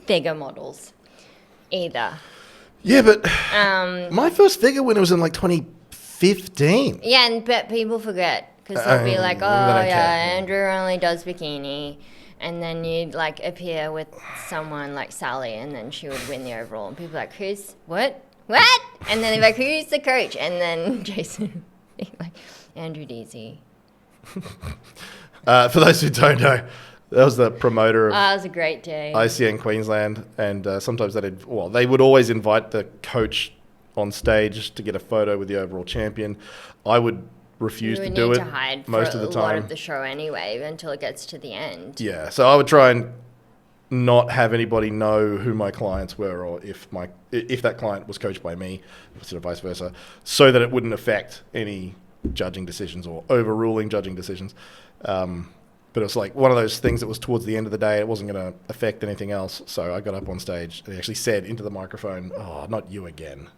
figure models either. Yeah, but my first figure winner was in 2015. Yeah, but people forget because they'll be like, Andrew only does bikini. And then you'd appear with someone like Sally, and then she would win the overall. And people are like, what? And then they're like, who's the coach? And then Jason would be like, Andrew Deasy. For those who don't know, that was the promoter of it was a great day. ICN Queensland, and sometimes they would always invite the coach on stage to get a photo with the overall champion. I would refuse to do it to hide most for of the a time. lot of the show anyway until it gets to the end. Yeah, so I would try and not have anybody know who my clients were, or if that client was coached by me, sort of vice versa, so that it wouldn't affect any judging decisions or overruling judging decisions. But it was one of those things that was towards the end of the day. It wasn't going to affect anything else. So I got up on stage and actually said into the microphone, "Oh, not you again,"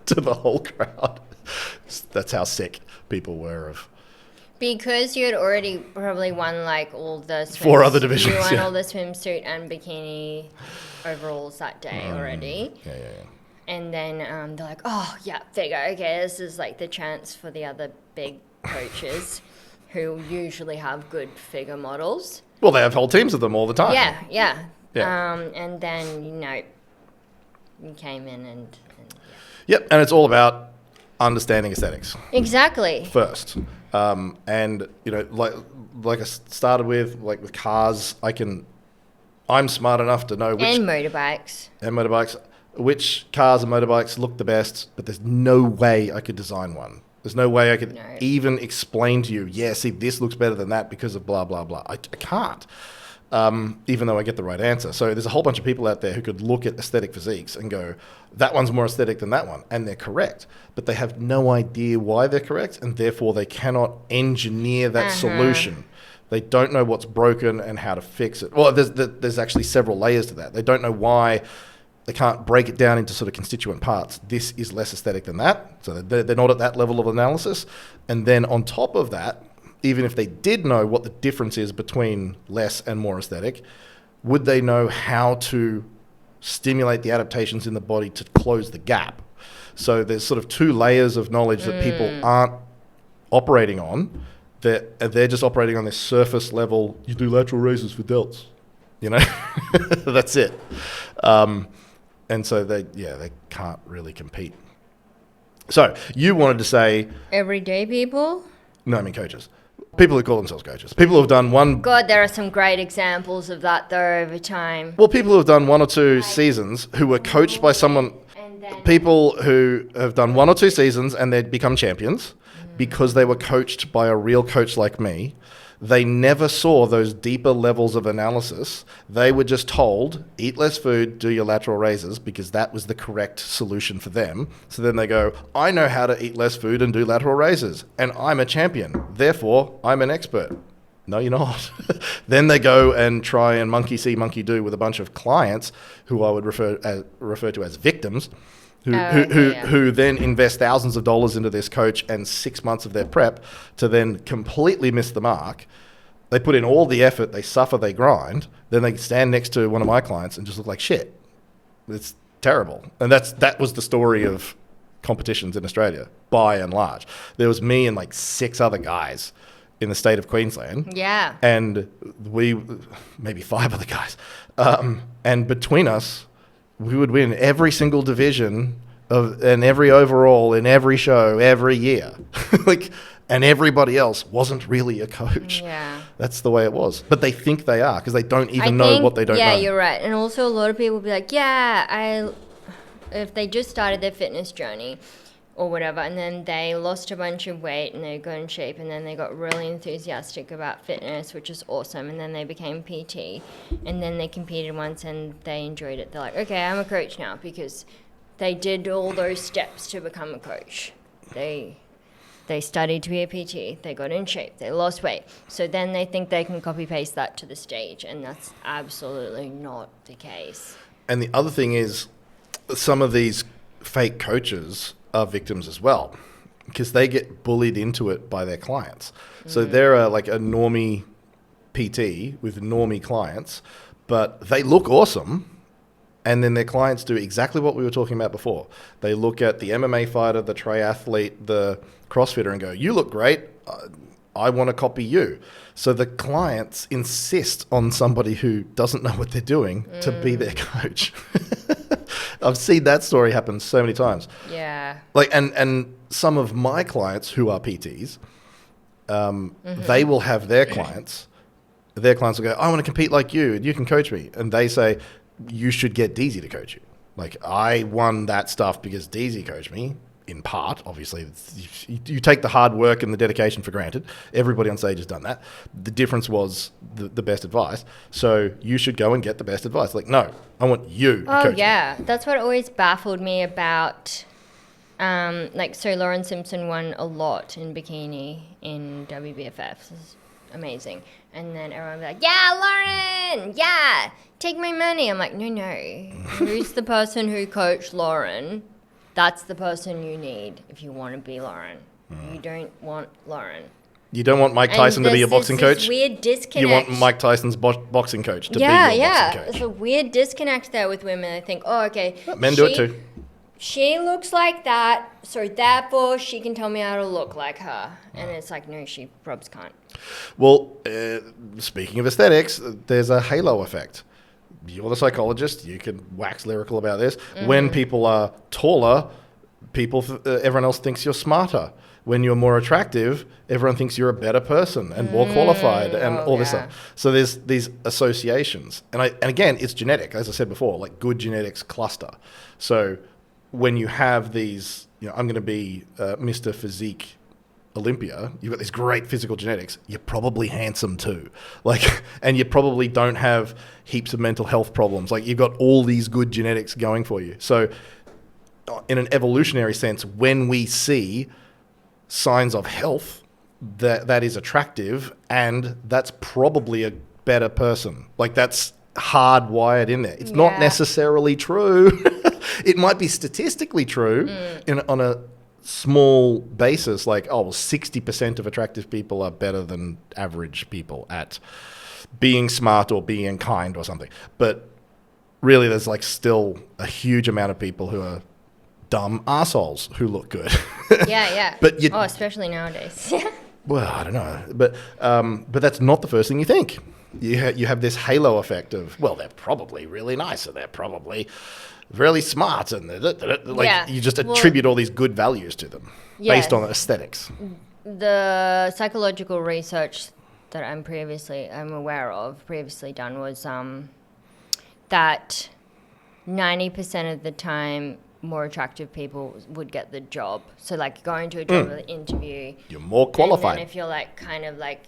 to the whole crowd. That's how sick people were of. Because you had already probably won all the 4 other divisions. You won all the swimsuit and bikini overalls that day already. Yeah. And then they're like, oh, yeah, figure. Okay, this is like the chance for the other big coaches who usually have good figure models. Well, they have whole teams of them all the time. Yeah. Yeah. And then, you came in and Yep, and it's all about understanding aesthetics. Exactly. First. And, like I started with, like with cars, I'm smart enough to know which... And motorbikes. Which cars and motorbikes look the best, but there's no way I could design one. There's no way I could even explain to you, see, this looks better than that because of blah, blah, blah. I can't, even though I get the right answer. So there's a whole bunch of people out there who could look at aesthetic physiques and go, that one's more aesthetic than that one. And they're correct. But they have no idea why they're correct, and therefore they cannot engineer that solution. They don't know what's broken and how to fix it. Well, there's actually several layers to that. They don't know why... They can't break it down into sort of constituent parts. This is less aesthetic than that. So they're not at that level of analysis. And then on top of that, even if they did know what the difference is between less and more aesthetic, would they know how to stimulate the adaptations in the body to close the gap? So there's sort of two layers of knowledge that people aren't operating on. They're just operating on this surface level. You do lateral raises for delts. That's it. And so they can't really compete. So you wanted to say... Everyday people? No, I mean coaches. People who call themselves coaches. People who have done one... God, there are some great examples of that, though, over time. Well, people who have done 1 or 2 seasons who were coached by someone... People who have done 1 or 2 seasons and they'd become champions because they were coached by a real coach like me. They never saw those deeper levels of analysis. They were just told, eat less food, do your lateral raises, because that was the correct solution for them. So then they go, I know how to eat less food and do lateral raises, and I'm a champion. Therefore, I'm an expert. No, you're not. Then they go and try and monkey see, monkey do with a bunch of clients who I would refer to as victims, who then invest thousands of dollars into this coach and 6 months of their prep to then completely miss the mark. They put in all the effort, they suffer, they grind, then they stand next to one of my clients and just look like shit. It's terrible. And that was the story of competitions in Australia, by and large. There was me and like 6 other guys in the state of Queensland. Yeah. And maybe 5 other guys. And between us, we would win every single division and every overall in every show every year. And everybody else wasn't really a coach. Yeah. That's the way it was. But they think they are because they don't even know what they don't know. Yeah, you're right. And also a lot of people will be like, if they just started their fitness journey or whatever, and then they lost a bunch of weight and they got in shape, and then they got really enthusiastic about fitness, which is awesome, and then they became PT, and then they competed once and they enjoyed it. They're like, okay, I'm a coach now, because they did all those steps to become a coach. They studied to be a PT, they got in shape, they lost weight. So then they think they can copy-paste that to the stage, and that's absolutely not the case. And the other thing is, some of these fake coaches are victims as well, because they get bullied into it by their clients. So they're like a normie PT with normie clients, but they look awesome. And then their clients do exactly what we were talking about before. They look at the MMA fighter, the triathlete, the CrossFitter and go, you look great. I want to copy you. So the clients insist on somebody who doesn't know what they're doing to be their coach. I've seen that story happen so many times. Yeah. And some of my clients who are PTs, they will have their clients will go, I want to compete like you and you can coach me. And they say, you should get DZ to coach you. Like, I won that stuff because DZ coached me, in part. Obviously, you take the hard work and the dedication for granted. Everybody on stage has done that. The difference was the best advice. So you should go and get the best advice. Like, no, I want you to coach me. That's what always baffled me about, so Lauren Simpson won a lot in bikini in WBFF. This is amazing. And then everyone would be like, yeah, Lauren, yeah, take my money. I'm like, no. Who's the person who coached Lauren? That's the person you need if you want to be Lauren. You don't want Lauren. You don't want Mike Tyson to be your boxing coach? This weird disconnect. You want Mike Tyson's boxing coach to be your boxing coach. It's a weird disconnect there with women. I think, oh, okay. Men do it too. she looks like that, so therefore she can tell me how to look like her. And it's like, no, she probs can't. Well, speaking of aesthetics, there's a halo effect. You're the psychologist. You can wax lyrical about this. When people are taller, everyone else thinks you're smarter. When you're more attractive, everyone thinks you're a better person and more qualified and all this stuff. So there's these associations. And again, it's genetic, as I said before, like good genetics cluster. So when you have these, I'm going to be Mr. Physique Olympia, you've got these great physical genetics, you're probably handsome too. And you probably don't have heaps of mental health problems. Like, you've got all these good genetics going for you. So in an evolutionary sense, when we see signs of health, that is attractive, and that's probably a better person. Like, that's hardwired in there. It's not necessarily true. It might be statistically true on a small basis, like, 60% of attractive people are better than average people at being smart or being kind or something. But really, there's like still a huge amount of people who are dumb assholes who look good. Yeah. But especially nowadays. Well, I don't know, but that's not the first thing you think. You have this halo effect of, well, they're probably really nice, and they're probably really smart, and you just attribute all these good values to them based on aesthetics. The psychological research that I'm previously done was that 90% of the time more attractive people would get the job. So like going to a job interview, you're more qualified. And then if you're like kind of like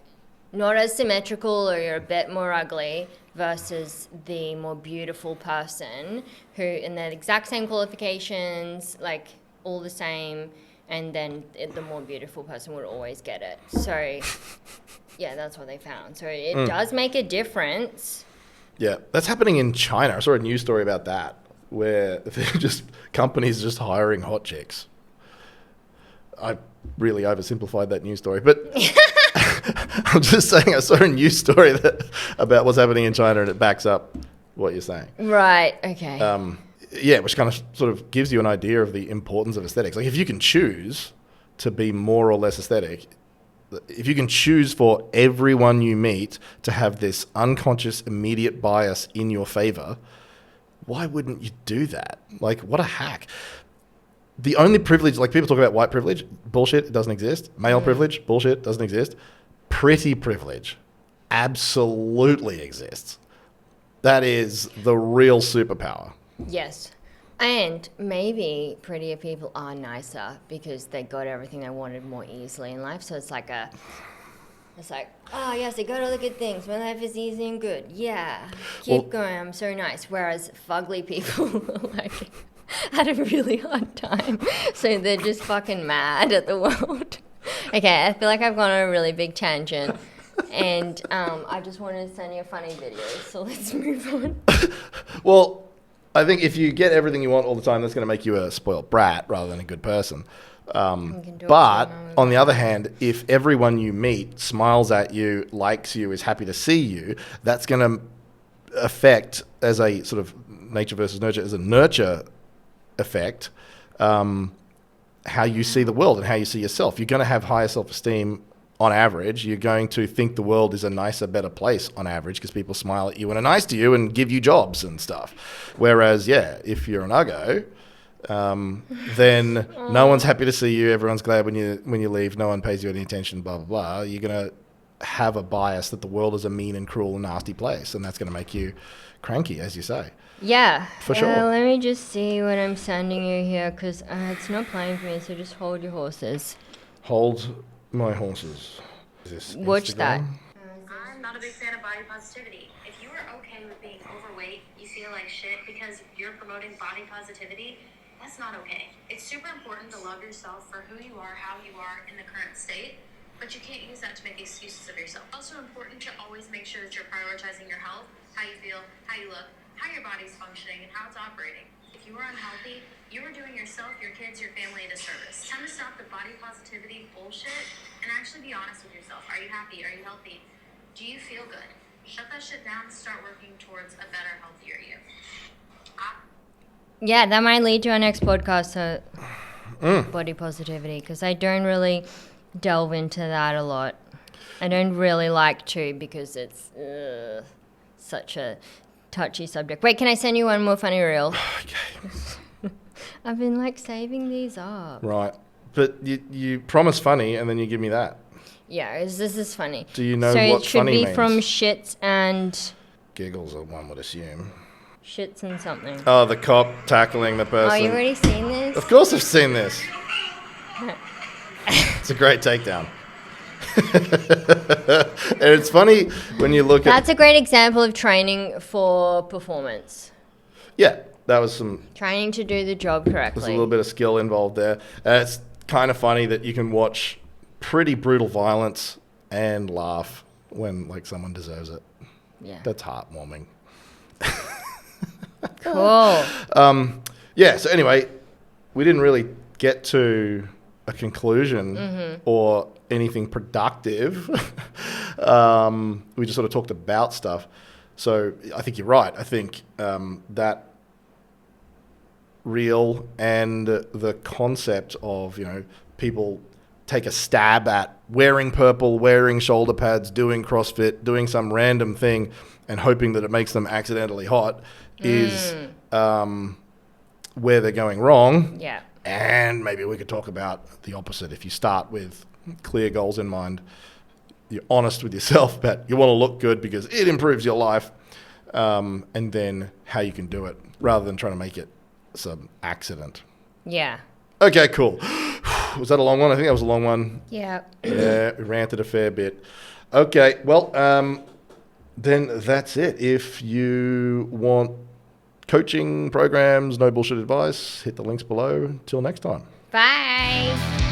not as symmetrical, or you're a bit more ugly, versus the more beautiful person who in the exact same qualifications, like all the same, and then the more beautiful person would always get it. So yeah, that's what they found. So it does make a difference. Yeah, that's happening in China. I saw a news story about that, where they're just companies just hiring hot chicks. I really oversimplified that news story, but I'm just saying I saw a news story about what's happening in China, and it backs up what you're saying. Right, okay. Which kind of sort of gives you an idea of the importance of aesthetics. Like, if you can choose to be more or less aesthetic, if you can choose for everyone you meet to have this unconscious immediate bias in your favor, why wouldn't you do that? Like, what a hack. The only privilege, like people talk about white privilege, bullshit, it doesn't exist. Male privilege, bullshit, doesn't exist. Pretty privilege absolutely exists. That is the real superpower. Yes. And maybe prettier people are nicer because they got everything they wanted more easily in life. So it's like, oh yes, they got all the good things. My life is easy and good. Yeah, keep going. I'm so nice. Whereas fugly people like had a really hard time. So they're just fucking mad at the world. Okay, I feel like I've gone on a really big tangent. And I just wanted to send you a funny video. So let's move on. Well, I think if you get everything you want all the time, that's going to make you a spoiled brat rather than a good person. But on the other hand, if everyone you meet smiles at you, likes you, is happy to see you, that's going to affect, as a sort of nature versus nurture, as a nurture effect, how you see the world and how you see yourself. You're going to have higher self-esteem on average. You're going to think the world is a nicer, better place on average because people smile at you and are nice to you and give you jobs and stuff. Whereas, if you're an uggo, then no one's happy to see you. Everyone's glad when you leave. No one pays you any attention, blah, blah, blah. You're going to have a bias that the world is a mean and cruel and nasty place, and that's going to make you cranky, as you say. Yeah. For sure. Let me just see what I'm sending you here, because it's not playing for me, so just hold your horses. Hold my horses. Watch that. I'm not a big fan of body positivity. If you are okay with being overweight, you feel like shit because you're promoting body positivity, that's not okay. It's super important to love yourself for who you are, how you are in the current state, but you can't use that to make excuses of yourself. Also important to always make sure that you're prioritizing your health, how you feel, how you look, how your body's functioning, and how it's operating. If you are unhealthy, you are doing yourself, your kids, your family a disservice. It's time to stop the body positivity bullshit and actually be honest with yourself. Are you happy? Are you healthy? Do you feel good? Shut that shit down and start working towards a better, healthier you. Yeah, that might lead to our next podcast, body positivity, because I don't really delve into that a lot. I don't really like to because it's such a touchy subject. Wait, can I send you one more funny reel? Okay. I've been like saving these up. Right. But you promise funny and then you give me that. Yeah, this is funny. Do you know so what it should funny be means? from shits and Giggles, one would assume. shits and something. Oh, the cop tackling the person. Oh, you've already seen this? Of course I've seen this. It's a great takedown. And it's funny when you look That's a great example of training for performance. Yeah, that was some... Training to do the job correctly. There's a little bit of skill involved there. It's kind of funny that you can watch pretty brutal violence and laugh when like someone deserves it. Yeah. That's heartwarming. Cool. Yeah, so anyway, we didn't really get to a conclusion or anything productive. We just sort of talked about stuff. So I think you're right. I think that reel and the concept of, people take a stab at wearing purple, wearing shoulder pads, doing CrossFit, doing some random thing and hoping that it makes them accidentally hot is where they're going wrong. Yeah. And maybe we could talk about the opposite. If you start with clear goals in mind, you're honest with yourself, but you want to look good because it improves your life, and then how you can do it rather than trying to make it some accident. Yeah. Okay, cool. Was that a long one? I think that was a long one. Yeah. Yeah, we ranted a fair bit. Okay, well, then that's it. If you want coaching programs, no bullshit advice, hit the links below. Till next time. Bye.